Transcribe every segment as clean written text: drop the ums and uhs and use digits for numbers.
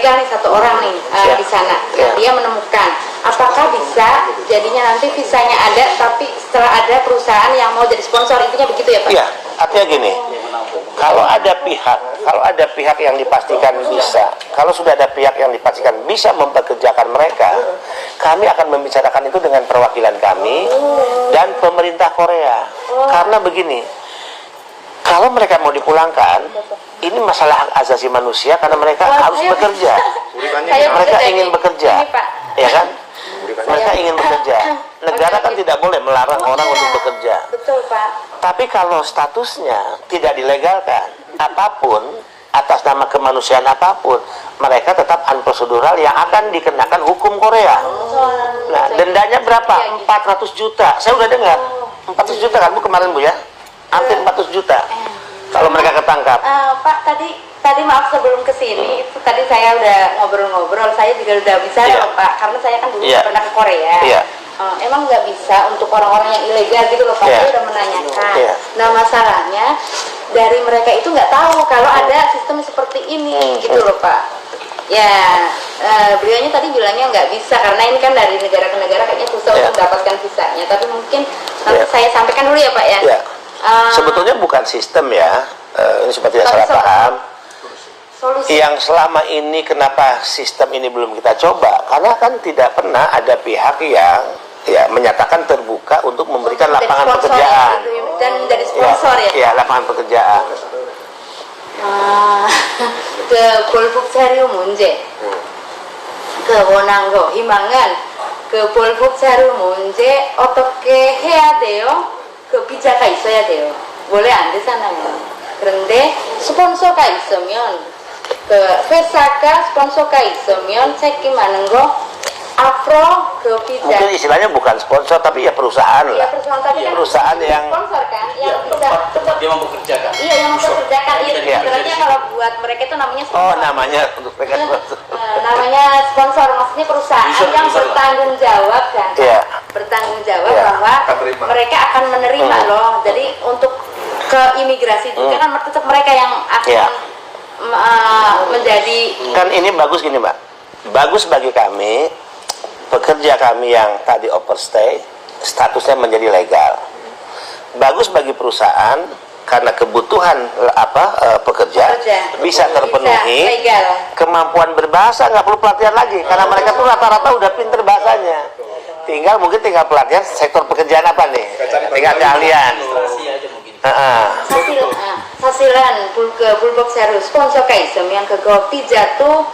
ilegal nih satu orang nih di sana. Dia menemukan, apakah bisa jadinya nanti visanya ada, tapi setelah ada perusahaan yang mau jadi sponsor, intinya begitu ya Pak? Iya, artinya gini, kalau ada pihak yang dipastikan bisa, kalau sudah ada pihak yang dipastikan bisa mempekerjakan mereka, kami akan membicarakan itu dengan perwakilan kami dan pemerintah Korea. Karena begini, kalau mereka mau dipulangkan, ini masalah hak asasi manusia karena mereka harus bekerja. Mereka ingin bekerja, ya kan? Mereka ingin bekerja. Negara kan tidak boleh melarang orang untuk bekerja. Betul Pak. Tapi kalau statusnya tidak dilegalkan, apapun atas nama kemanusiaan apapun, mereka tetap unprocedural yang akan dikenakan hukum Korea. Nah, dendanya berapa? 400 juta. Saya udah dengar. 400 juta kan Bu kemarin Bu ya? Hampir 400 juta. Kalau mereka ketangkap. Pak, tadi maaf sebelum kesini, itu tadi saya udah ngobrol-ngobrol, saya juga udah bicara loh Pak, karena saya kan dulu pernah ke Korea. Emang nggak bisa untuk orang-orang yang ilegal gitu loh Pak, saya udah menanyakan. Nah masalahnya dari mereka itu nggak tahu kalau ada sistem seperti ini gitu loh Pak. Ya, beliaunya tadi bilangnya nggak bisa karena ini kan dari negara ke negara kayaknya susah untuk mendapatkan visanya. Tapi mungkin nanti saya sampaikan dulu ya Pak ya. Sebetulnya bukan sistem ya, ini seperti yang salah paham. Yang selama ini kenapa sistem ini belum kita coba? Karena kan tidak pernah ada pihak yang menyatakan terbuka untuk memberikan lapangan pekerjaan dan menjadi sponsor ya. Lapangan pekerjaan. Ke 볼복자료 문제, 그 원한 거, 희망은 그 볼복자료 문제 어떻게 해야 돼요? 그 비자가 있어야 돼요. 원래 안 되잖아요. 그런데 스폰서가 있으면 그 회사가 스폰서가 있으면 책임하는 거 앞으로 그 비자. Mungkin istilahnya bukan sponsor tapi ya perusahaan lah. Perusahaan tapi kan perusahaan yang sponsor kan, yang bisa tempat dia mempekerjakan. Iya, yang mempekerjakan. Sebenarnya kalau buat mereka itu namanya sponsor. Oh, namanya untuk mereka sponsor. Namanya sponsor, maksudnya perusahaan yang bertanggung jawab kan. Bertanggung jawab bahwa mereka akan menerima loh. Jadi untuk ke imigrasi juga kan tetap mereka yang akan menjadi. Kan ini bagus gini Mbak, bagus bagi kami pekerja kami yang tadi overstay statusnya menjadi legal. Bagus bagi perusahaan karena kebutuhan pekerja bisa terpenuhi. Kemampuan berbahasa nggak perlu pelatihan lagi karena mereka tuh rata-rata udah pinter bahasanya. Tinggal pelatihan sektor pekerjaan apa nih? Tinggal keahlian. 사실은 불법자료 스폰서가 있으면 그거 비자도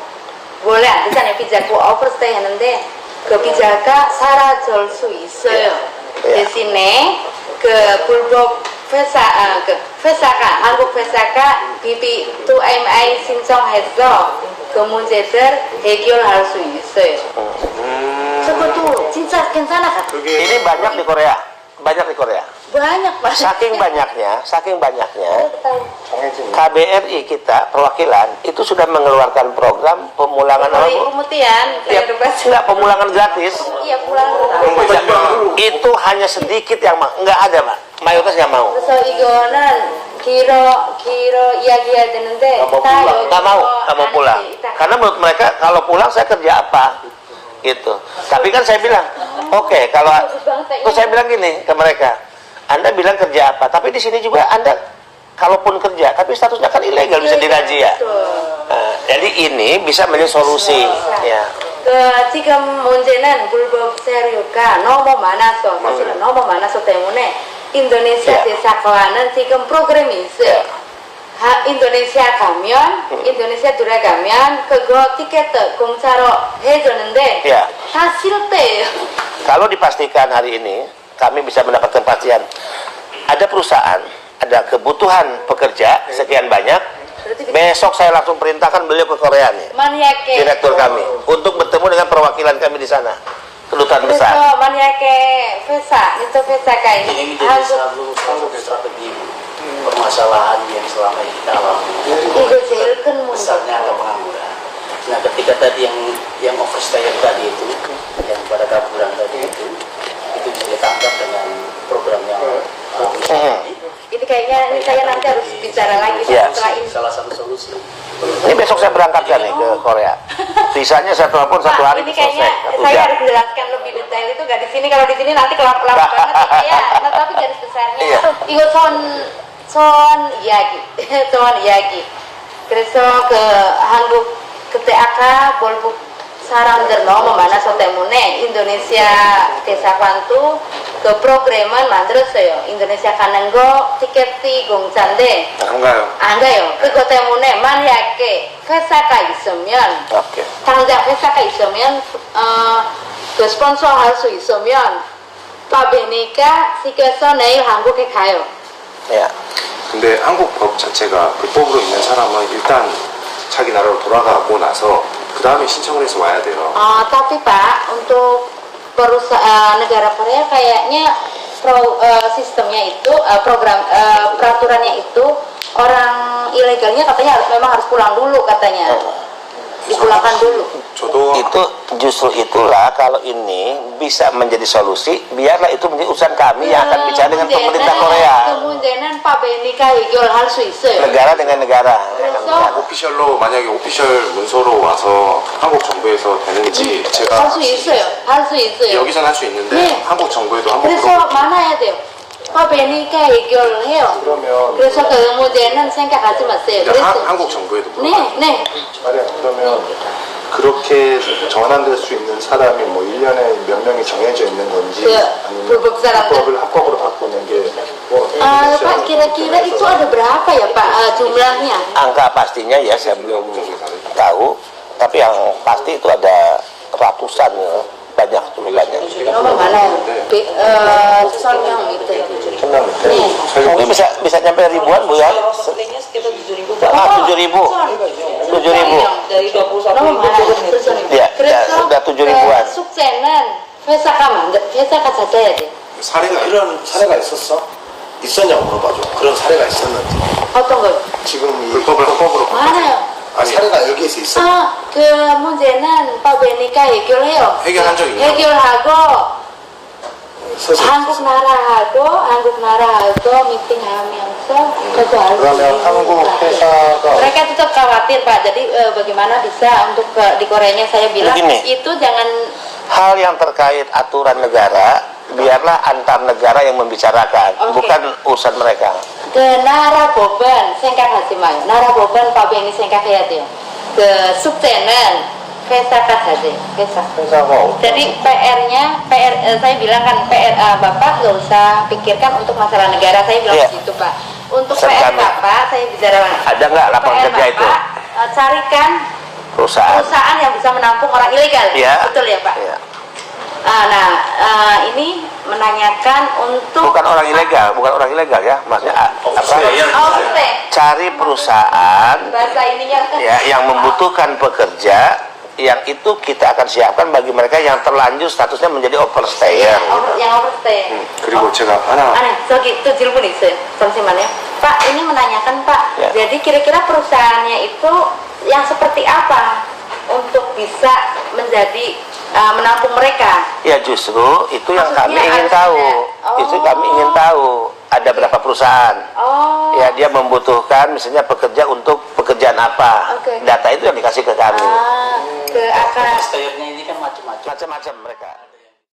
원래 안 되잖아요. 비자고 오버스테이 하는데 그 비자가 사라질 수 있어요. 대신에 그 불법 회사가 한국 회사가 BB2MI 신청해서 그 문제들 해결할 수 있어요. 그것도 진짜 괜찮아. Ini banyak di Korea. Banyak Pak. Saking banyaknya KBRI kita perwakilan itu sudah mengeluarkan program pemulangan pemulangan gratis. Iya, pulang. Itu hanya sedikit yang nggak ada Pak, mayoritas nggak mau. 그래서 이거는 길어 이야기해야 되는데 nggak mau pulang karena menurut mereka kalau pulang saya kerja apa gitu. Tapi kan saya bilang oke, kalau saya bilang gini ke mereka, Anda bilang kerja apa, tapi di sini juga Anda kalaupun kerja tapi statusnya kan ilegal bisa dirazia. Jadi ini bisa menjadi solusi ya. 지금 문제는 불법 세류가 너무 많아서 사실은 너무 많아서 때문에 인도네시아 대사관은 지금 프로그램이 있어요. 인도네시아 들어가면 그거 티켓 공짜로 해주는데 다 실패예요. Kalau dipastikan hari ini kami bisa mendapatkan kepastian ada perusahaan, ada kebutuhan pekerja sekian banyak, besok saya langsung perintahkan beliau ke Korea nih, direktur kami, untuk bertemu dengan perwakilan kami di sana, kedutaan besar. Ini menjadi satu strategi permasalahan yang selama ini kita alami. Besarnya angka pengangguran. Nah, ketika tadi yang overstay tadi itu, yang pada kaburan tadi itu bisa ditangkap dengan program yang ini kayaknya saya nanti harus bicara lagi setelah ini. Salah satu solusi. Ini besok saya berangkatkan nih ke Korea. Visanya saya telepon 1 hari ini kayaknya selesai. saya harus jelaskan lebih detail itu gak di sini. Kalau di sini nanti kelap banget ya. Nah, tapi garis besarnya 이거 son 이야기. son 이야기. 그래서 그 한국 그때 아까 볼북 사람들 너무 많아서 때문에 인도네시아 대사관도 그 프로그램을 만들었어요. 인도네시아 가는 거 티켓이 공짜인데 안 가요. 안 가요. 그것 때문에 만약에 회사가 있으면 Oke. 당장 회사가 있으면 그 스폰서 할 수 있으면 pak Benika 시켜서 내일 한국에 가요. Ya. 근데 한국 법 자체가 불법으로 있는 사람은 일단 자기 나라로 돌아가고 나서 그 다음에 신청을 해서 와야 돼요. Tapi Pak, untuk negara Korea kayaknya sistemnya itu peraturannya itu orang ilegalnya katanya memang harus pulang dulu katanya. Dipulangkan dulu. 저도 Itu justru itulah kalau ini bisa menjadi solusi, biarlah itu menjadi urusan kami yang akan bicara dengan pemerintah Korea. Kemudian Pak Benika 해결할 수 있어요. Negara dengan negara. 그래서 오피셜로 만약에 오피셜 문서로 와서 한국 정부에서 되는지 제가 할 수 있어요. 할 수 있어요. 여기선 할 수 있는데 네. 한국 정부에도 한번 그래서 물어볼게요. 만나야 돼요. Pak Benika 해결해요. 그러면 그래서 kemudian은 생각하지 마세요. 한국 정부에도 네, 물어봐요. 네. 그러면 그렇게 전환될 수 있는 사람이 뭐 1년에 몇 명이 정해져 있는 건지 아니면 불법 사람들. 불법을 합법으로 바꾸는 게뭐 Pak, kira-kira itu ada berapa ya Pak jumlahnya? Angka pastinya ya saya belum tahu, tapi yang pasti itu ada ratusan ya. Banyak, cukup banyak. Nomor mana? Sornyong itu. Nih. Mungkin bisa nyampe ribuan Bu ya? Sekitar 7.000 Ah, 7.000. 7.000. dari 21 nomor mana? Ya, udah 7.000-an. 숙제는 회사가 찾아야 돼. 그런 사례가 있었어? 있었냐고 물어봐줘. 그런 사례가 있었는지. 어떤 걸? 지금 이 불법으로 많아요. 사례가 여기에서 있어. 그 문제는 Pak Benika 해결해요. 해결한 적 있냐고. 해결하고 한국 나라하고 미팅하면서 그거 알고 그러면 한국 회사가 mereka tetap khawatir Pak. Jadi bagaimana bisa untuk di Koreanya saya bilang Begini. itu jangan Hal yang terkait aturan negara, biarlah antar negara yang membicarakan, Oke. bukan urusan mereka. 그 나라 법은 생각하지 마요. 나라 법은 Pak Beni 생각해야 돼요. 그 숙제는 회사가 하지. 회사가 Jadi PR-nya, saya bilang kan Bapak nggak usah pikirkan untuk masalah negara. Saya bilang Iya. begitu Pak. Untuk Pesan PR kami. Bapak, saya bicara Ada nggak lapangan PR kerja itu? Bapak, carikan Perusahaan. perusahaan yang bisa menampung orang ilegal. Iya. Betul ya Pak? Iya. Ini menanyakan untuk Bukan orang ilegal ya, maksudnya apa? Overstay. Cari perusahaan Bahasa ininya ya yang membutuhkan pekerja, yang itu kita akan siapkan bagi mereka yang terlanjur statusnya menjadi overstayer. yang overstay. 그리고 제가 하나 저기 itu 질문 있어요. 잠시만요. Pak, ini menanyakan Pak. Ya. Jadi kira-kira perusahaannya itu yang seperti apa untuk bisa menjadi menampung mereka? Ya justru itu yang Maksudnya kami ingin harus tahu. ada. Itu kami ingin tahu ada berapa perusahaan. Oh. Ya dia membutuhkan misalnya pekerja untuk pekerjaan apa. Oke. Data itu yang dikasih ke kami. Ke akan Stayernya ini kan macam-macam. Macam-macam mereka.